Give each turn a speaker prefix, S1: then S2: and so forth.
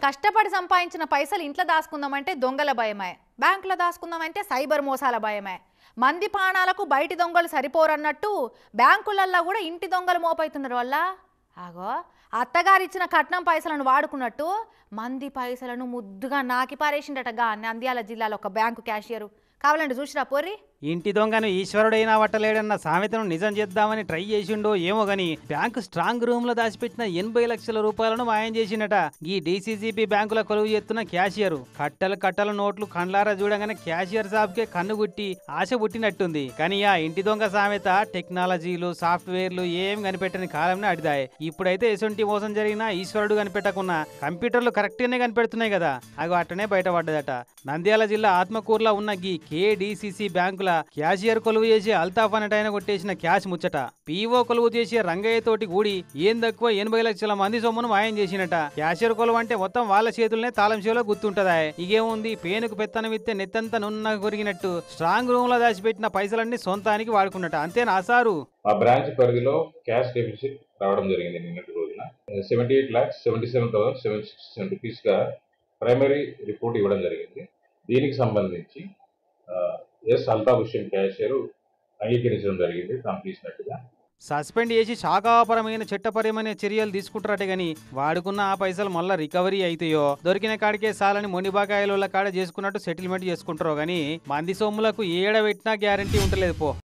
S1: కష్టపడి సంపాదించిన పైసలు ఇంట్లో దాచుకుందామంటే దొంగల భయమే, బ్యాంకులో దాచుకుందామంటే సైబర్ మోసాల భయమే. మంది ప్రాణాలకు బయటి దొంగలు సరిపోరన్నట్టు బ్యాంకులల్లో కూడా ఇంటి దొంగలు మోపైతున్నారు వల్ల. ఆగో అత్తగారిచ్చిన కట్నం పైసలను వాడుకున్నట్టు మంది పైసలను ముద్దుగా నాకి పారేసిండటగా నంద్యాల జిల్లాలో ఒక బ్యాంకు క్యాషియరు. కావాలంటే చూసిరా పోర్రి.
S2: ఇంటి దొంగను ఈశ్వరుడైనా పట్టలేడన్న సామెతను నిజం చేద్దామని ట్రై చేసిండో ఏమో గాని బ్యాంకు స్ట్రాంగ్ రూమ్ లో దాచిపెట్టిన 80 లక్షల రూపాయలను మాయం చేసిండట ఈ డీసీసీబీ బ్యాంకుల కొలువు చేస్తున్న క్యాషియర్. కట్టల నోట్లు కండ్లారా చూడగానే క్యాషియర్ సాబ్కే కన్ను గుట్టి ఆశ పుట్టినట్టుంది. కానీ ఆ ఇంటి దొంగ సామెత టెక్నాలజీలు సాఫ్ట్వేర్లు ఏం కనిపెట్టని కాలంలో అడిదాయి. ఇప్పుడైతే ఎసొంటి మోసం జరిగినా ఈశ్వరుడు కనిపెట్టకున్నా కంప్యూటర్లు కరెక్ట్ గానే కనిపెడుతున్నాయి కదా. అగో అట్టనే బయటపడ్డదట. నంద్యాల జిల్లా ఆత్మకూరులో ఉన్న ఈ కేడీసీసీ బ్యాంకుల క్యాషియర్ కొలువు చేసి అల్తాఫ్ అనేటైన కొట్టేసిన క్యాష్ ముచ్చట. పీఓ కొలువు చేసి రంగయ్య తోటి కూడి ఏం తక్కువ 80 లక్షల మంది సొమ్మును మాయం చేసినట. క్యాషియర్ కొలువు అంటే మొత్తం వాళ్ళ చేతులనే తాళం చేలో గుర్తుంటదా. ఇగేముంది, పేనుకు పెత్తనం ఇస్తే నెత్తంతా నున్న కొరిగినట్టు స్ట్రాంగ్ రూమ్ లో దాచిపెట్టిన పైసలన్నీ సొంతానికి వాడుకున్నట. అంతేనా సారు?
S3: ఆ బ్రాంచ్ పరిధిలో క్యాష్ డెఫిసిట్ రావడం జరిగింది నిన్నటి రోజున. 78,77,767 రూపీస్ గా ప్రైమరీ రిపోర్ట్ ఇవ్వడం జరిగింది. దీనికి సంబంధించి అల్తాఫ్ హుస్సేన్ క్యాషియర్ అంగీకరించడం జరిగింది తాము తీసినట్టుగా.
S2: సస్పెండ్ చేసి శాఖాపరమైన చట్టపరమైన చర్యలు తీసుకుంటారటే గాని వాడుకున్న ఆ పైసలు మళ్ళా రికవరీ అయితాయో దొరికిన కాడికే సాలని మొండిబాకాయల కాడ చేసుకున్నట్టు సెటిల్మెంట్ చేసుకుంటారో గానీ మంది సొమ్ములకు ఏడ పెట్టినా గ్యారంటీ ఉంటలేదు పో.